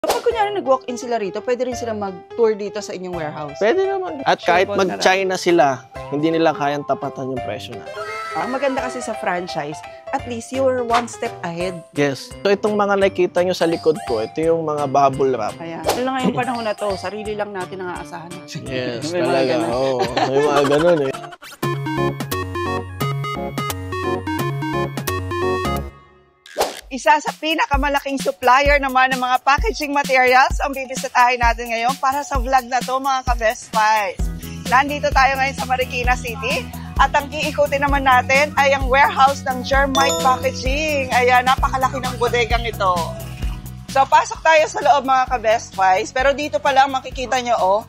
Kapag kunyari nag-walk-in sila rito, pwede rin sila mag-tour dito sa inyong warehouse? Pwede naman. At kahit mag-China sila, hindi nila kayang tapatan yung presyo na. Ang maganda kasi sa franchise, at least you're one step ahead. Yes. So itong mga nakikita nyo sa likod ko, ito yung mga bubble wrap. Kaya, ano lang ngayong panahon na to, sarili lang natin ang aasahan natin. Yes, talaga. Oo, may mga ganun eh. Isa sa pinakamalaking supplier naman ng mga packaging materials ang bibisitahin natin ngayon para sa vlog na to, mga ka-Best Buys. Nandito tayo ngayon sa Marikina City at ang iikutin naman natin ay ang warehouse ng Germite Packaging. Ayan, napakalaki ng bodegang ito. So, pasok tayo sa loob, mga ka-Best Buys. Pero dito pa lang makikita nyo, oh,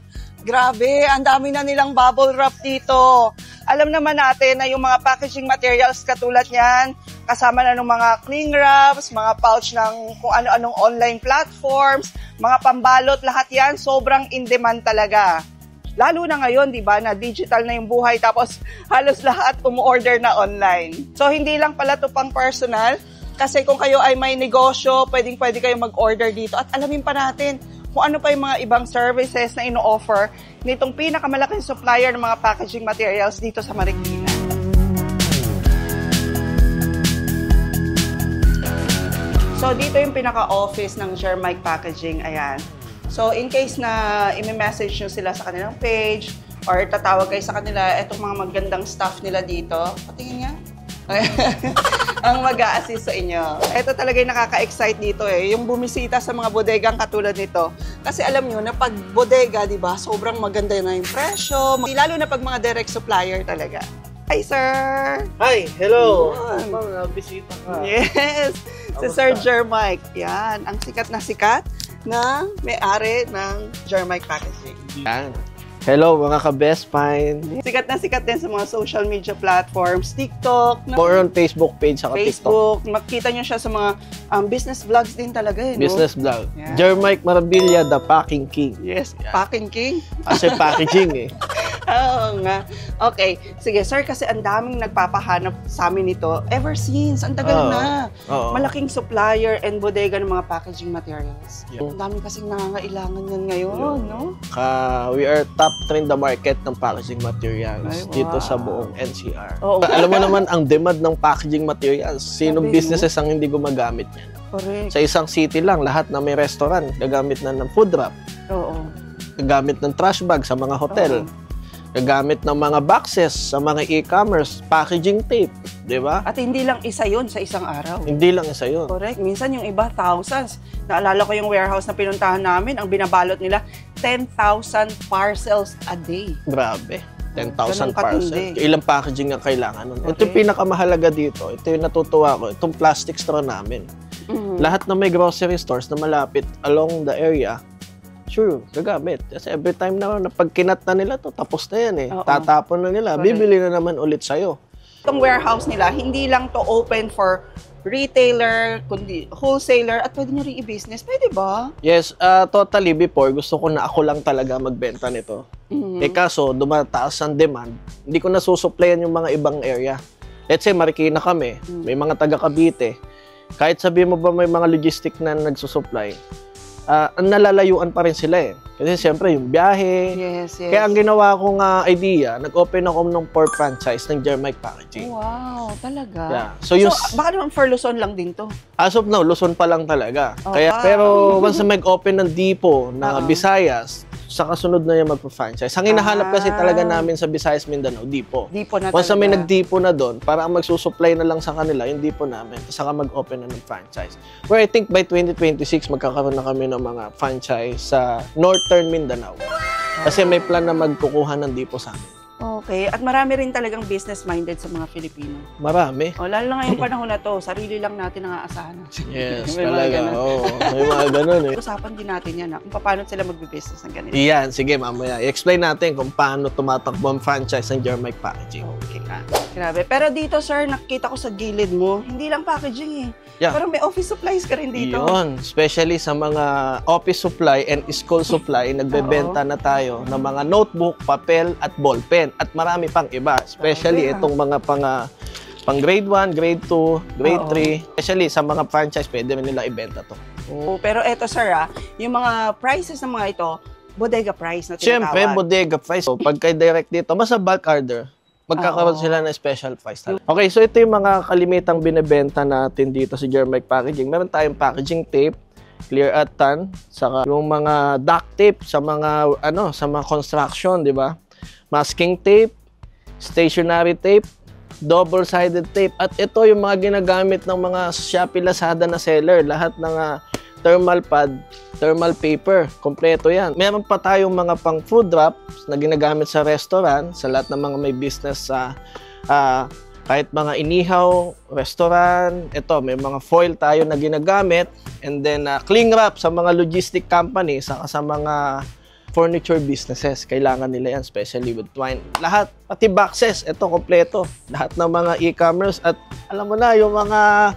grabe, ang dami na nilang bubble wrap dito. Alam naman natin na yung mga packaging materials katulad niyan, kasama na ng mga cling wraps, mga pouch ng kung ano-anong online platforms, mga pambalot, lahat yan, sobrang in-demand talaga. Lalo na ngayon, di ba, na digital na yung buhay, tapos halos lahat umu-order na online. So, hindi lang pala ito pang personal, kasi kung kayo ay may negosyo, pwedeng-pwede kayo mag-order dito. At alamin pa natin kung ano pa yung mga ibang services na ino-offer nitong pinakamalaking supplier ng mga packaging materials dito sa Marikina. So, dito yung pinaka-office ng Germite Packaging. Ayan. So, in case na i-message nyo sila sa kanilang page or tatawag kayo sa kanila, etong mga magandang staff nila dito. Patingin nga. Ang mag-a-assist sa inyo. Ito talaga yung nakaka-excite dito eh. Yung bumisita sa mga bodegang katulad nito. Kasi alam nyo na pag bodega, di ba, sobrang maganda na yung presyo. Lalo na pag mga direct supplier talaga. Hi, sir! Hi! Hello! Bisita ka. Yes! Si Sir Germite. Yan. Ang sikat na may-ari ng Germite Packaging. Yan. Hello, mga ka-Best Find. Sikat na sikat din sa mga social media platforms. TikTok. More on Facebook page saka Facebook. Makikita nyo siya sa mga business vlogs din talaga. No? Business vlog. Yeah. Germite Marabilla, the Packing King. Yes, yeah. Packing King. Kasi packaging eh. Oo nga. Okay. Sige, sir, kasi ang daming nagpapahanap sa amin nito ever since. Ang tagal na. Malaking supplier and bodega ng mga packaging materials. Yeah. Ang daming kasing nangangailangan yan ngayon, no? We are top 3 in the market ng packaging materials dito sa buong NCR. Alam mo naman, ang demand ng packaging materials, sinong businesses ang hindi gumagamit yan? Correct. Sa isang city lang, lahat na may restaurant, gagamit na ng food wrap. Oo. Gagamit ng trash bag sa mga hotel. Gagamit ng mga boxes sa mga e-commerce, packaging tape, di ba? At hindi lang isa yun sa isang araw. Hindi lang isa yun. Correct. Minsan yung iba, thousands. Naalala ko yung warehouse na pinuntahan namin, ang binabalot nila, 10,000 parcels a day. Grabe. 10,000 parcels. Ilang packaging ang kailangan nun. Okay. Ito yung pinakamahalaga dito. Ito yung natutuwa ko. Itong plastic straw namin. Lahat na may grocery stores na malapit along the area, sure, gagamit. Kasi every time na pag kinat na nila to, tapos na yan eh. Tatapon na nila. Correct. Bibili na naman ulit sa'yo. Itong warehouse nila, hindi lang to open for retailer, kundi wholesaler, at pwede nyo rin i-business. Pwede ba? Yes, totally. Before, gusto ko na ako lang talaga magbenta nito. Eh kaso, dumataas ang demand. Hindi ko nasusuplayan yung mga ibang area. Let's say, Marikina kami. May mga taga Cavite. Kahit sabi mo ba may mga logistic na nagsusupply, nalalayuan pa rin sila eh. Kasi siyempre yung biyahe. Yes. Kaya ang ginawa kong idea, nag-open ako ng franchise ng Germite Packaging. Wow, talaga? Yeah. So baka naman for Luzon lang din to? As of now, Luzon pa lang talaga. Pero once na mag-open ng depot na Visayas, sa kasunod na yung magpa-franchise. Ang hinahanap kasi talaga namin sa Visayas, Mindanao, depot. Depot na once talaga. na may nag-depot na doon, para ang magsusupply na lang sa kanila, yung depot namin, saka mag-open na ng franchise. Where I think by 2026, magkakaroon na kami ng mga franchise sa Northern Mindanao. Kasi may plan na magkukuha ng depot sa amin. Okay. At marami rin talagang business-minded sa mga Filipino. Marami. Lalo na ngayong panahon na to, sarili lang natin ang aasahan. Yes, talaga. May mga ganun eh. Usapan din natin yan, kung paano sila magbe-business ng ganito. Iyan, sige mamaya. I-explain natin kung paano tumatakbo ang franchise ng Germite Packaging. Okay ka. Grabe. Pero dito, sir, nakita ko sa gilid mo, hindi lang packaging eh. Yeah. Parang may office supplies ka rin dito. Yun. Especially sa mga office supply and school supply, nagbebenta na tayo ng mga notebook, papel, at ballpen. At marami pang iba. Especially itong mga pang grade 1, grade 2, grade 3. Especially sa mga franchise, pwede nila ibenta to. Pero eto sir yung mga prices ng mga ito, bodega price na tinatawag. Siyempre, bodega price. So, pagka direct dito, mas sa bulk order, magkakaroon sila ng special price. Okay, so ito yung mga kalimitang binibenta natin dito sa Germike Packaging. Meron tayong packaging tape, clear at tan, saka yung mga duct tape sa mga sa mga construction, di ba? Masking tape, stationary tape, double-sided tape, at ito yung mga ginagamit ng mga Shopee, Lazada na seller. Lahat ng thermal pad, thermal paper, kompleto yan. Meron pa tayong mga pang food wraps na ginagamit sa restaurant, sa lahat ng mga may business sa kahit mga inihaw, restaurant, ito, may mga foil tayo na ginagamit, and then cling wrap sa mga logistic company, saka sa mga furniture businesses, kailangan nila yan, especially with twine. Lahat, pati boxes, ito, kompleto. Lahat ng mga e-commerce, at alam mo na, yung mga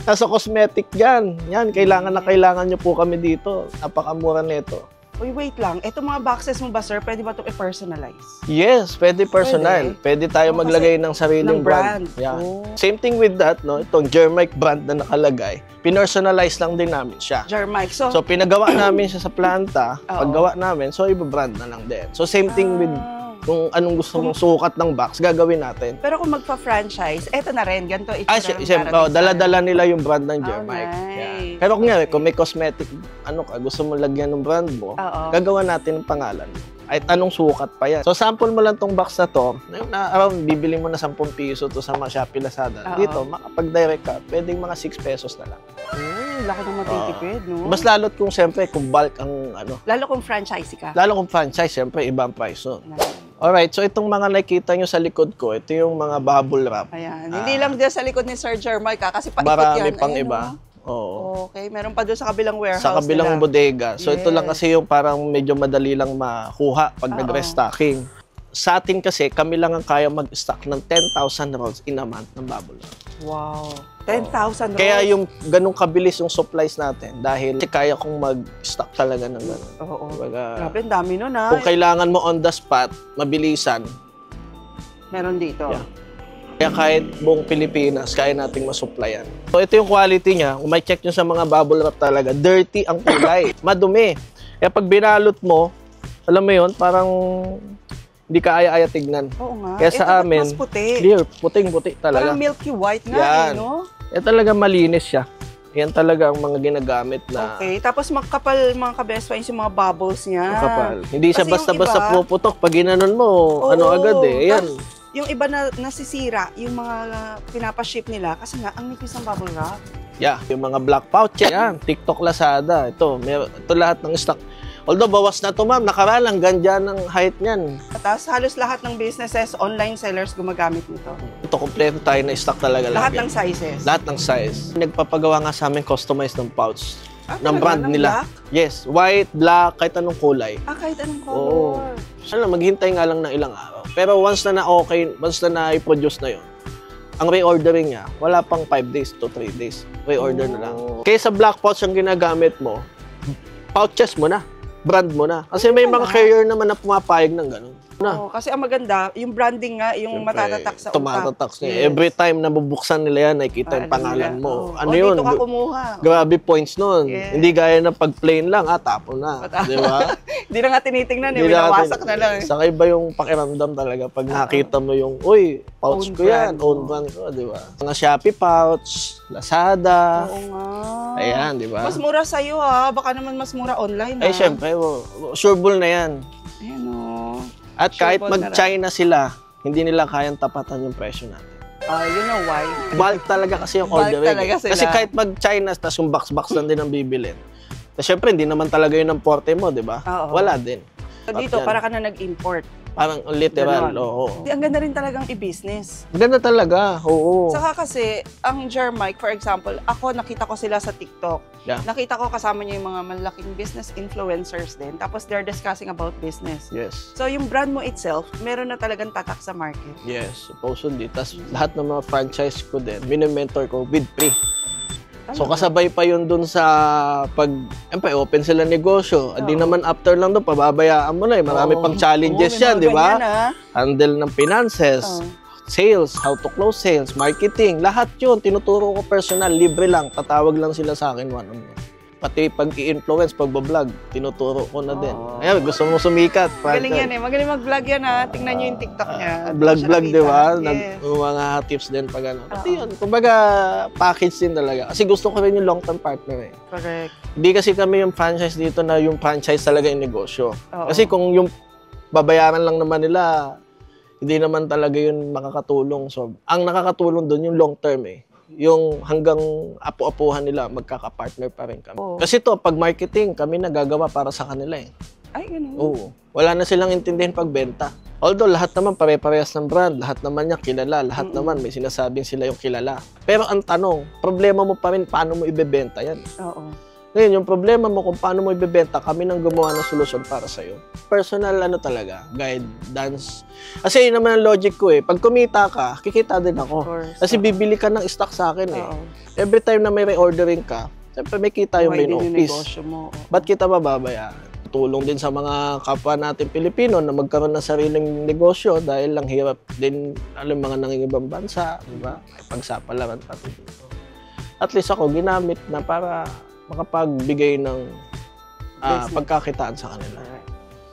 nasa cosmetic dyan, yan, kailangan na kailangan nyo po kami dito. Napakamura nito. Uy, wait lang. Ito mga boxes mo ba, sir? Pwede ba ito i-personalize? Yes, pwede personal. Pwede tayo maglagay ng sariling brand. Yeah. Same thing with that, no? Itong Germike brand na nakalagay, pinersonalize lang din namin siya. Germike. So pinagawa namin siya sa planta, paggawa namin, so iba-brand na lang din. So same thing with kung anong gusto mong sukat ng box, gagawin natin. Pero kung magpa-franchise, eto na rin, ganito. Dala-dala nila yung brand ng Germike. Nice. Yeah. Pero kung may cosmetic, gusto mo lagyan ng brand mo, gagawa natin ng pangalan mo. Ay, anong sukat pa yan. So, sample mo lang tong box na to, around bibili mo na 10 piso to sa mga Shopee, Lazada. Dito, makapag-direct ka, pwedeng mga 6 pesos na lang. Laki ng matitipid, no? Mas lalo't kung siyempre, kung bulk ang Lalo kung franchise ka. Lalo kung franchise, siyempre, ibang price. So. Alright, so itong mga nakikita nyo sa likod ko, ito yung mga bubble wrap. Ayan. Hindi lang dyan sa likod ni Sir Germike kasi paikot yan. Marami pang iba. Oo. Okay, meron pa doon sa kabilang warehouse sa kabilang bodega. So ito lang kasi yung parang medyo madali lang makuha pag nag-restocking. Sa atin kasi, kami lang ang kaya mag-stock ng 10,000 rolls in a month ng bubble wrap. Wow. 10,000 rolls? Kaya yung ganung kabilis yung supplies natin dahil kaya kong mag-stock talaga ng ganun. Oo. Grabe, dami nun Kung kailangan mo on the spot, mabilisan. Meron dito. Yeah. Kaya kahit buong Pilipinas, kaya nating masupplyan. So ito yung quality niya. Kung may check nyo sa mga bubble wrap talaga, dirty ang kulay. Madumi. Kaya pag binalot mo, alam mo yun, parang hindi ka aya-aya tignan. Oo nga. Kaya sa amin, mas puti. Clear, puting-puti talaga. Parang milky white nga, no? Talaga malinis siya. Yan talaga ang mga ginagamit na... Okay, tapos makapal mga ka-best friends yung mga bubbles niya. Makapal. Hindi siya basta-basta puputok. Pag ginanon mo, agad eh. Yan. Yung iba na nasisira, yung mga pinapaship nila, kasi nga, ang nipis ng bubble wrap. Yeah, yung mga black pouch, yan. TikTok, Lazada. Ito lahat ng stock. Although bawas na to ma'am, nakaralang gandyan ng height niyan. Tapos halos lahat ng businesses, online sellers gumagamit nito. Ito, kompleto tayo na stock talaga. Lahat ng sizes? Lahat ng size. Nagpapagawa nga sa amin customized ng pouch. Ng talaga? brand nila. Black? Yes, white, black, kahit anong kulay. Kahit anong color. Sana maghintay nga lang ng ilang araw. Pero once na na-i-produce na yun, ang reordering niya, wala pang 5 days to 3 days. Reorder na lang. Kaya sa black pouch ang ginagamit mo, pouches mo na. Brand mo na. Kasi may mga carrier naman na pumapayag ng gano'n. Kasi ang maganda, yung branding nga, yung matatatak sa utak. Tumatatak niya. Yes. Every time na bubuksan nila yan, nakikita yung pangalan mo. Ano yun? Dito ka kumuha. Grabe points nun. Yes. Hindi gaya na pag plain lang, tapon na. Di ba? Hindi na nga tinitingnan, binawasak na lang. Saka iba yung pakiramdam talaga pag nakita mo yung, uy, pouch ko yan, own brand ko, di ba? Mga Shopee pouch, Lazada. Oo nga. Ayan, di ba? Mas mura sa'yo baka naman mas mura online Ay, syempre, sureable na yan. Ayan At kahit mag-China sila, hindi nila kayang tapatan yung presyo natin. You know why? Bulk talaga kasi yung ordering. Kasi kahit mag-China, tapos yung box-box lang din ang bibilin. Syempre, hindi naman talaga yun ang porte mo, di ba? Wala din. So dito, para ka na nag-import. Parang literal, oo. Ang ganda rin talagang i-business. Ganda talaga, oo. Saka kasi, ang Germike, for example, ako nakita ko sila sa TikTok. Yeah. Nakita ko kasama niya yung mga malaking business influencers din. Tapos they're discussing about business. Yes. So yung brand mo itself, meron na talagang tatak sa market. Yes, supposedly. Tapos lahat ng mga franchise ko din, mini-mentor ko with free. So kasabay pa yun dun sa open sila negosyo. Di naman after lang doon, pababayaan mo na eh. Marami pang challenges yan, di ba? Handle ng finances, sales, how to close sales, marketing, lahat yun. Tinuturo ko personal, libre lang. Tatawag lang sila sa akin one-on-one. Pati pag-i-influence, pag-vlog, tinuturo ko na din. Ayan, gusto mo sumikat. Magaling yan eh. Magaling mag-vlog yan ha. Tingnan nyo yung TikTok niya. Vlog, di ba? Yes. Mga tips din pag ano. Pati yun, kumbaga, package din talaga. Kasi gusto ko rin yung long-term partner eh. Correct. Hindi kasi kami yung franchise dito na yung franchise talaga yung negosyo. Kasi kung yung babayaran lang naman nila, hindi naman talaga yun makakatulong. So, ang nakakatulong doon yung long-term eh. Yung hanggang apu-apuhan nila, magkaka-partner pa rin kami. Kasi to, pag marketing, kami nagagawa para sa kanila eh. Ay, ganun. Oo. Wala na silang intindihin pagbenta. Although, lahat naman pare-parehas ng brand, lahat naman niya kilala, lahat naman may sinasabing sila yung kilala. Pero ang tanong, problema mo pa rin, paano mo ibebenta yan? Oo. Ngayon, yung problema mo kung paano mo ibebenta, kami nang gumawa ng solusyon para sa'yo. Personal talaga, guidance. Kasi yun naman ang logic ko eh. Pag kumita ka, kikita din ako. Kasi bibili ka ng stock sa akin eh. Every time na may reordering ka, siyempre may kita yung main office. Ba't kita mababayaran? Tulong din sa mga kapwa natin Pilipino na magkaroon ng sariling negosyo dahil lang hirap din alam mga nangingibang bansa, di ba? Pagsapalaran pati dito. At least ako ginamit na para makapagbigay ng pagkakitaan sa kanila.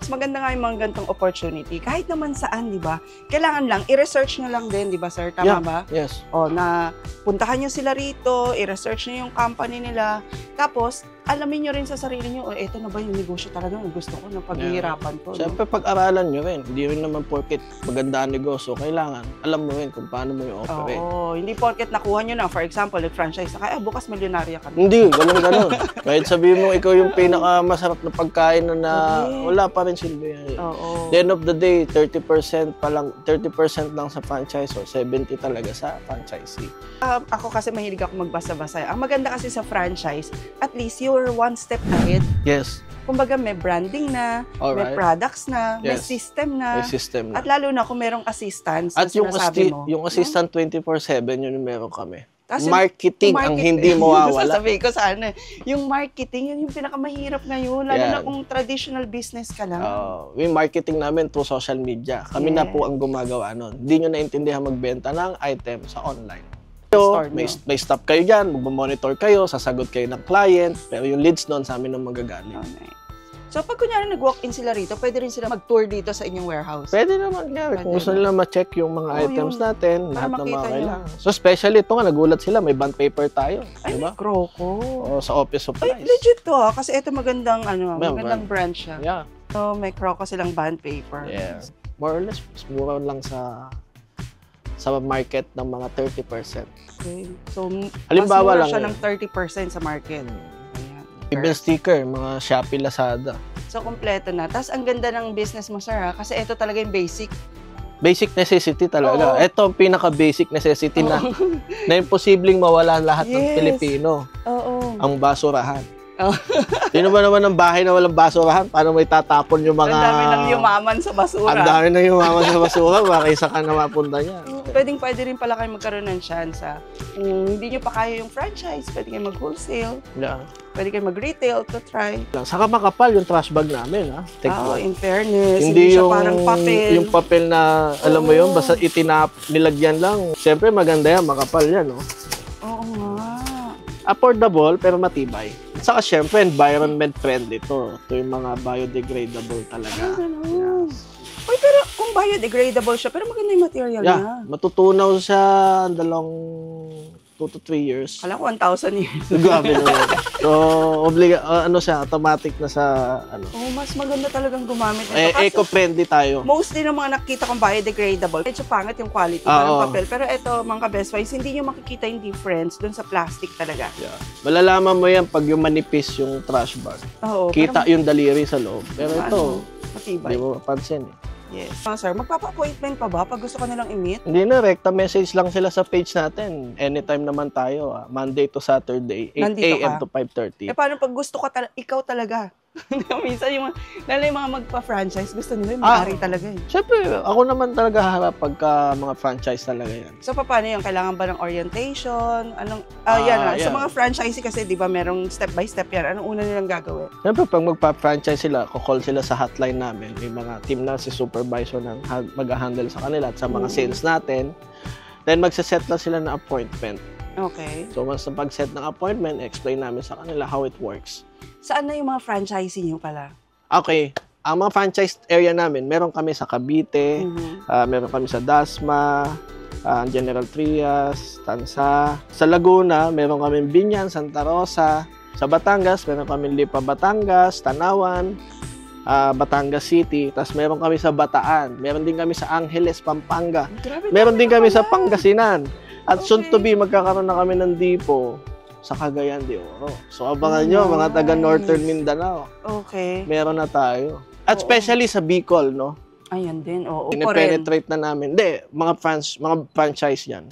Mas maganda nga yung mga gantong opportunity. Kahit naman saan, di ba? Kailangan lang, i-research nyo lang din, di ba sir? Tama ba? Yes. O, na puntahan nyo sila rito, i-research nyo yung company nila. Tapos, alamin nyo rin sa sarili nyo, eto na ba yung negosyo talaga ang gusto ko na paghihirapan ko. Siyempre, pag-aralan nyo rin. Hindi rin naman porket maganda ang negosyo. Kailangan, alam mo rin kung paano mo yung operate. Oo, hindi porket nakuha nyo na. For example, nag-franchise na kaya, bukas milyonarya ka na. Hindi, ganun. Kahit sabihin mo, ikaw yung pinakamasarap na pagkain na wala pa rin silbi. Oo. The end of the day, 30% lang sa franchise or 70 talaga sa franchisee. Ako kasi mahilig ako magbasa-basa. Ang maganda kasi sa franchise, at least you're one step ahead. Yes. Kumbaga may branding na, may products na, may system na. May system na. At lalo na kung merong assistance at na sinasabi mo. Yung assistant 24/7, yun yung meron kami. Marketing ang hindi mawawala. Sasabihin ko sana, yung marketing, yun yung pinakamahirap ngayon. Lalo na kung traditional business ka lang. Yung marketing namin through social media. Kami na po ang gumagawa nun. Hindi nyo naintindihan magbenta ng item sa online. So, may stop kayo dyan, mag-monitor kayo, sasagot kayo ng client, pero yung leads nun sa amin ang magagaling. Okay. So, pag kunyari nag-walk-in sila rito, pwede rin sila mag-tour dito sa inyong warehouse? Pwede naman nga. Kung gusto nila ma-check yung mga items natin, lahat ng mga kailangan. So, especially ito nga, nagulat sila, may bond paper tayo. Ay, diba? Kroko. Sa office supplies. Ay, legit to kasi ito magandang, magandang brand siya. Yeah. So, may Kroko silang bond paper. Yeah. More or less, mura lang sa market ng mga 30%. Okay. So, halimbawa mas mura lang siya ng 30% sa market. Even sticker, mga Shopee, Lazada. So, kompleto na. Tapos, ang ganda ng business mo, sir, ha? Kasi ito talaga yung basic. Basic necessity talaga. Ito ang pinaka-basic necessity na imposibleng mawala lahat ng Pilipino. Oo. Ang basurahan. Sino ba naman ng bahay na walang basurahan? Paano may tatapon yung mga... Ang dami nang yumaman sa basura. Ang dami nang yumaman sa basura. Baka isa ka na mapunta niya. Pwede rin pala kayo magkaroon ng chance. Kung hindi nyo pa kaya yung franchise, pwede kayo mag-wholesale. Yeah. Pwede kayo mag-retail to try. Saka makapal yung trash bag namin. In fairness. Hindi siya parang papel. Yung papel na, alam mo yun, basta nilagyan lang. Siyempre maganda yan, makapal yan. Oo nga. Affordable, pero matibay. Saka siyempre, environment friendly to. Ito yung mga biodegradable talaga. Uy, pero kung biodegradable siya, pero maganda yung material niya. Matutunaw siya 2 to 3 years. Kala ko 1,000 years. Grabe naman. So, siya, automatic na sa, mas maganda talagang gumamit nito. Eco-friendly tayo. Mostly ng mga nakikita kong biodegradable, medyo pangit yung quality ng papel. Pero ito, mga ka-best friends, hindi nyo makikita yung difference dun sa plastic talaga. Yeah. Malalaman mo yan pag yung manipis yung trash bag. Kita yung daliri sa loob. Pero ito, matibay. Hindi mo mapansin Yes. Sir, magpapa-appointment pa ba pag gusto ka nilang i-meet? Hindi na, rekta message lang sila sa page natin. Anytime naman tayo, Monday to Saturday, 8 a.m. to 5:30. Paano pag gusto ka ikaw talaga? Minsan yung mga magpa-franchise, gusto nila yung may-ari talaga eh. Siyempre, ako naman talaga harap pagka mga franchise talaga yan. So, paano yun? Kailangan ba ng orientation? Sa mga franchisee kasi, di ba, merong step by step yan. Anong una nilang gagawin? Siyempre, pag magpa-franchise sila, call sila sa hotline namin. May mga team na si supervisor na mag-handle sa kanila at sa mga sales natin. Then, magsaset na sila ng appointment. Okay. So once na pag-set ng appointment, explain namin sa kanila how it works. Saan na yung mga franchisee nyo pala? Okay. Ang mga franchise area namin, meron kami sa Cavite, meron kami sa Dasma, General Trias, Tansa. Sa Laguna, meron kami Binyan, Santa Rosa. Sa Batangas, meron kami Lipa, Batangas, Tanawan, Batangas City. Tapos meron kami sa Bataan. Meron din kami sa Angeles, Pampanga. Meron din kami sa Pangasinan. At soon to be, magkakaroon na kami ng depo sa Cagayan de Oro. So abangan nyo, mga taga Northern Mindanao. Okay. Meron na tayo. At especially sa Bicol, no? Ayan din, oo. Pine-penetrate na namin. Hindi, mga franchise yan.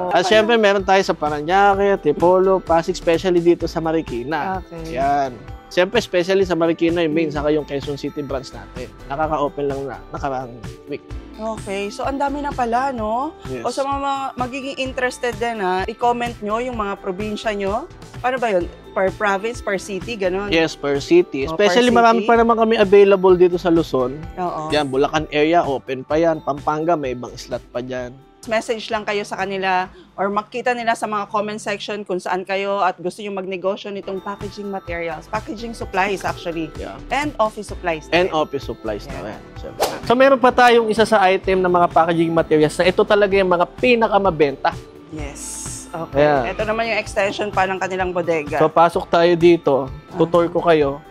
At syempre, meron tayo sa Parañaque, Tipolo, Pasig, especially dito sa Marikina. Okay. Yan. Siyempre, especially sa Marikina, yung main, saka yung Quezon City branch natin. Nakaka-open lang na, nakaraang week. Okay, so ang dami na pala, no? Yes. O sa mga magiging interested din, i-comment nyo yung mga probinsya nyo. Paano ba yun? Per province, per city, gano'n? Yes, per city. O, Especially, per marami city. pa naman kami available dito sa Luzon. Oo. Yan, Bulacan area, open pa yan. Pampanga, may ibang slot pa dyan. Message lang kayo sa kanila or makita nila sa mga comment section kung saan kayo at gusto nyo magnegosyo nitong packaging materials. Packaging supplies, actually. Yeah. And office supplies. And office supplies na rin. So, meron pa tayong isa sa item ng mga packaging materials na ito talaga yung mga pinakamabenta. Yes. Okay. Yeah. Ito naman yung extension pa ng kanilang bodega. So, pasok tayo dito. Tutor ko kayo.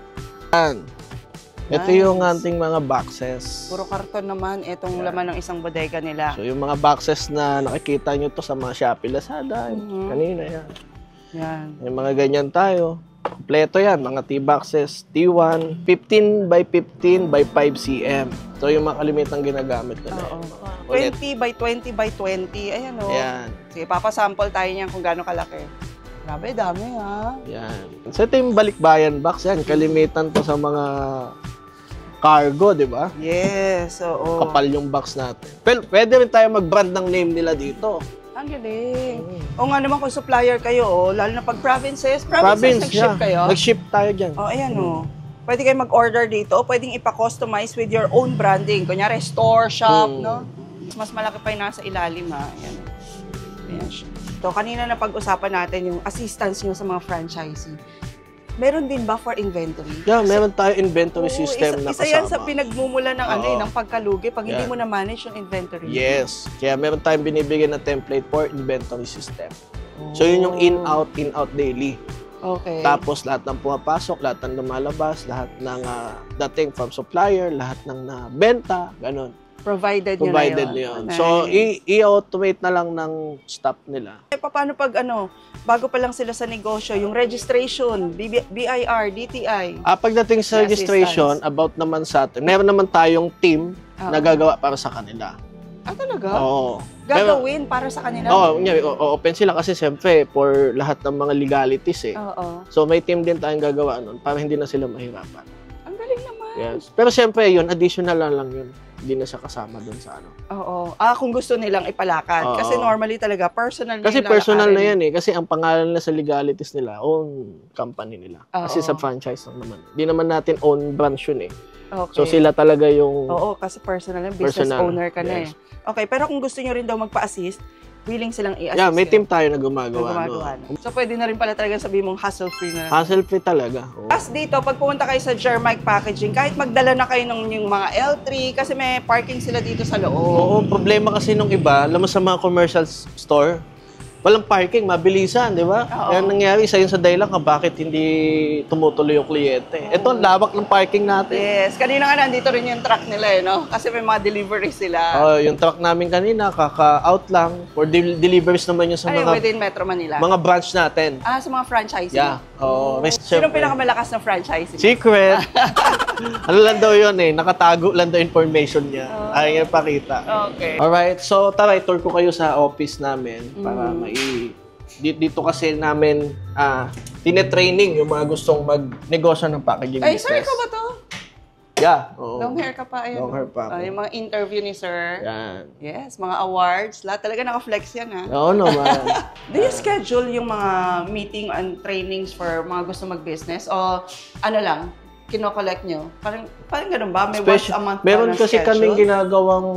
Yan. Ito yung ating mga boxes. Puro karton naman itong laman ng isang bodega nila. So, yung mga boxes na nakikita nyo to sa mga Shopee, Lazada, kanina yan. Yan. Yung mga ganyan tayo. Kompleto yan, mga T-boxes, T1, 15 by 15 by 5 cm. So, yung mga kalimitang ginagamit nila. Oo. 20 by 20 by 20. Ayan o. Yan. Sige, papasample tayo niyan kung gaano kalaki. Grabe, dami ha. Yan. So, ito yung balikbayan box. Yan, kalimitan to sa mga cargo, di ba? Yes, oo. Kapal yung box natin. Well, pwede rin tayo mag-brand ng name nila dito. Ang galing. O nga naman kung supplier kayo, lalo na pag provinces nag-ship kayo. Nag-ship tayo dyan. O, ayan o. Pwede kayo mag-order dito, pwedeng ipa-customize with your own branding. Kunyari, store, shop, no? Mas malaki pa yung nasa ilalim, ha? Ayan. Ayan siya. So, kanina na pag-usapan natin yung assistance nyo sa mga franchisee. Meron din ba for inventory? Yeah, meron tayo inventory system na kasama. Isa yan sa pinagmumula ng ng pagkalugi pag hindi mo na-manage yung inventory. Yes. Kaya meron tayong binibigyan na template for inventory system. So, yun yung in-out daily. Okay. Tapos, lahat ng pumapasok, lahat ng lumalabas, lahat ng dating from supplier, lahat ng nabenta, ganun. Provided nyo yun. So, i-automate na lang ng staff nila. Paano pag bago pa lang sila sa negosyo, yung registration, BIR, DTI? Pagdating sa registration, about naman sa atin, meron naman tayong team na gagawa para sa kanila. Talaga? Oo. Gagawin para sa kanila? Oo, open sila kasi siyempre for lahat ng mga legalities eh. Oo. So, may team din tayong gagawa nun para hindi na sila mahirapan. Ang galing naman. Yes. Pero siyempre yun, additional lang yun. Hindi na siya kasama dun sa Oo. Kung gusto nilang ipalakad. Kasi normally talaga, personal na kasi personal na yan eh. Kasi ang pangalan na sa legalities nila, own company nila. Kasi sa franchise lang naman. Hindi naman natin own branch yun eh. Okay. So sila talaga yung... Oo, kasi personal yung business owner ka na eh. Okay, pero kung gusto nyo rin daw magpa-assist, willing silang i-assist. Yeah, may team tayo na gumagawa. So, pwede na rin pala talaga sabihin mong hassle-free na. Hassle-free talaga. Tapos dito, pag pumunta kayo sa Germike Packaging, kahit magdala na kayo ng yung mga L3, kasi may parking sila dito sa loob. Oo, problema kasi nung iba, alam mo sa mga commercial store, walang parking, mabilisan, di ba? Kaya nangyari, isa yun sa dahilan ka bakit hindi tumutuloy yung kliyente. Ito, ang lawak ng parking natin. Yes, kanina nga nandito rin yung truck nila eh, no? Kasi may mga deliveries sila. Yung truck namin kanina, kaka-out lang. For deliveries naman yun sa mga... within Metro Manila? Mga branch natin. Sa mga franchising? Yeah. Sinong pinakamalakas na franchising? Secret. Ano lang daw yun eh, nakatago lang daw information niya. Ayaw niya pakita. Okay. Alright, so tara, tour ko kayo sa office namin para dito kasi namin tinetraining yung mga gustong magnegosyo ng packaging business. Sir, ikaw ba to? Yeah. Oo. Long hair ka pa. Ayan. Long hair pa ako. Yung mga interview ni sir. Yan. Yes, mga awards. Lahat talaga naka-flex yan ha. Oo naman. Do you schedule yung mga meeting and trainings for mga gusto mag-business? O ano lang? kino-collect nyo? Parang ganun ba? May once a month meron na kasi schedule? kaming ginagawang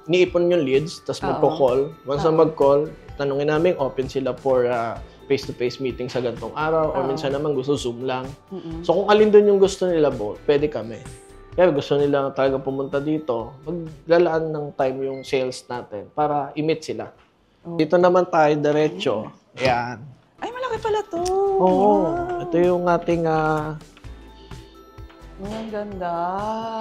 niipon yung leads, tapos magko-call. Once na mag-call, tanungin namin, open sila for face-to-face meeting sa gantong araw, or minsan naman gusto Zoom lang. So kung alin doon yung gusto nila, pwede kami. Kaya gusto nila talaga pumunta dito, maglalaan ng time yung sales natin para i-meet sila. Dito naman tayo, diretso. Ayan. Ay, malaki pala to. Oo. Ito yung ating ang ganda.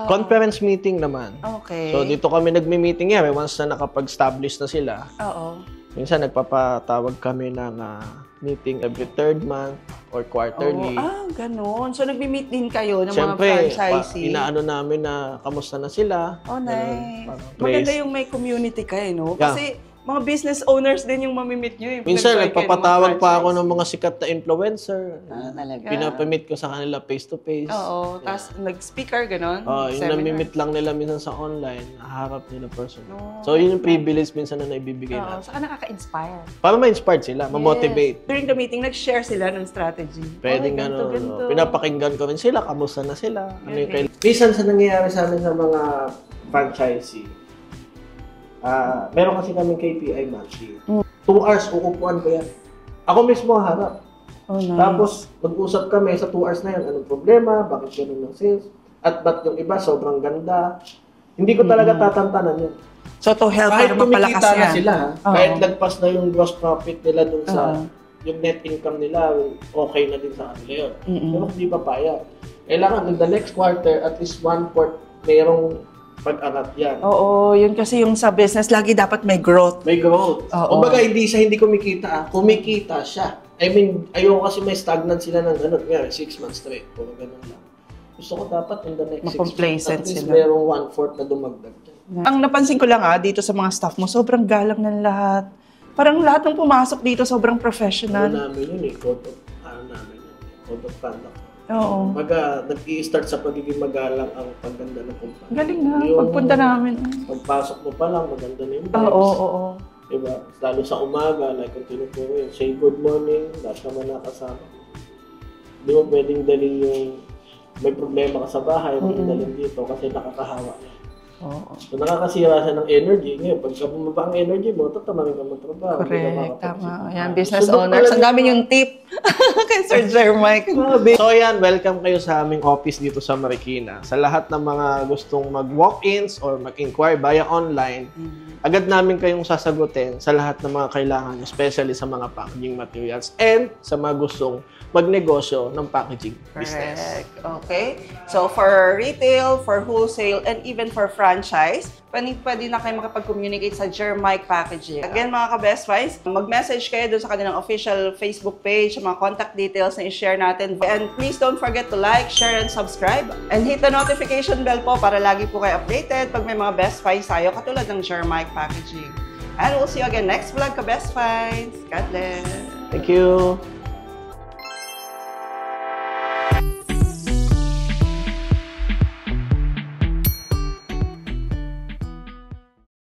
conference meeting naman. Okay. So, dito kami nagmi-meeting yan. Once na nakapag-establish na sila. Oo. Minsan, nagpapatawag kami ng meeting every third month or quarterly. Ganun. So, nagmi-meet din kayo ng Siyempre, mga franchisee? inaano namin na kamusta na sila. Oh, nice. Ganun, Maganda yung may community kayo, no? Yeah. Kasi mga business owners din yung mamimit nyo. Yung minsan, nag-join kayo ng mga nagpapatawag pa ako franchise. ng mga sikat na influencer. Talaga? Pinapamit ko sa kanila face-to-face. Oo. Tapos, nag-speaker, gano'n? Yung namimit lang nila minsan sa online, naharap nila personal. So, yun yung privilege minsan na naibibigay Oo. natin. Saka nakaka-inspire. Para ma-inspired sila, ma-motivate. During the meeting, nag-share sila ng strategy. Pwedeng ganito, gano'n. ganito. Pinapakinggan ko rin sila, kamusta na sila. Ano yung minsan sa nangyayari sa amin sa mga franchisee, meron kasi kaming KPI matching. 2 hours, uupuan ko yan. Ako mismo harap. Oh, nice. Tapos, mag-usap kami sa 2 hours na yun. Anong problema? Bakit ganun ng sales? At ba't yung iba sobrang ganda? Hindi ko talaga tatantanan yun. So, to help Kahit para mapalakas kumikita na yan. sila, kahit lagpas na yung gross profit nila dun sa yung net income nila, okay na din sa kanila yun. Pero hindi pa payag. Kailangan in the next quarter, at least 1/4 merong pag-angat yan. Oo, yun kasi yung sa business, lagi dapat may growth. May growth. Kumbaga, hindi kumikita. Kumikita siya. I mean, ayoko kasi may stagnant sila ng gano'n. Nga, 6 months straight. Kung gano'n lang. Gusto ko dapat in the next 6 months, at least merong 1/4 na dumagdag dyan. Ang napansin ko lang dito sa mga staff mo, sobrang galang ng lahat. Parang lahat ng pumasok dito, sobrang professional. Ano namin yun code of conduct. Oo. Nag-i-start sa pagiging magalang ang pagganda ng kumpanya. Galing na, pagpunta namin. Pagpasok mo pa lang, maganda na yung vibes. Oo. Diba? Lalo sa umaga, like kung tinuturo yun, say good morning, lahat naman nakasama. Hindi mo pwedeng dalhin yung may problema ka sa bahay, pwedeng dalhin dito kasi nakakahawa na. Oo. So nakakasira siya ng energy. Ngayon, pagka bumaba ang energy mo, tatamarin ka magtrabaho. Correct, tama. Yan, business owners. Ang dami yung tip kay Sir Jermike. So yan, welcome kayo sa aming office dito sa Marikina. Sa lahat ng mga gustong mag-walk-ins or mag-inquire via online, agad namin kayong sasagutin sa lahat ng mga kailangan, especially sa mga packaging materials and sa mga gustong magnegosyo ng packaging business. Correct. Okay. So, for retail, for wholesale, and even for franchise, pwede na kayo makapag-communicate sa Jermike Packaging. Again, mga ka-Best Buys, mag-message kayo doon sa kanilang official Facebook page, mga contact details na i-share natin. And please don't forget to like, share, and subscribe. And hit the notification bell po para lagi po kayo updated pag may mga Best Buys tayo, katulad ng Jermike Packaging. And we'll see you again next vlog, ka-Best Buys. God bless. Thank you.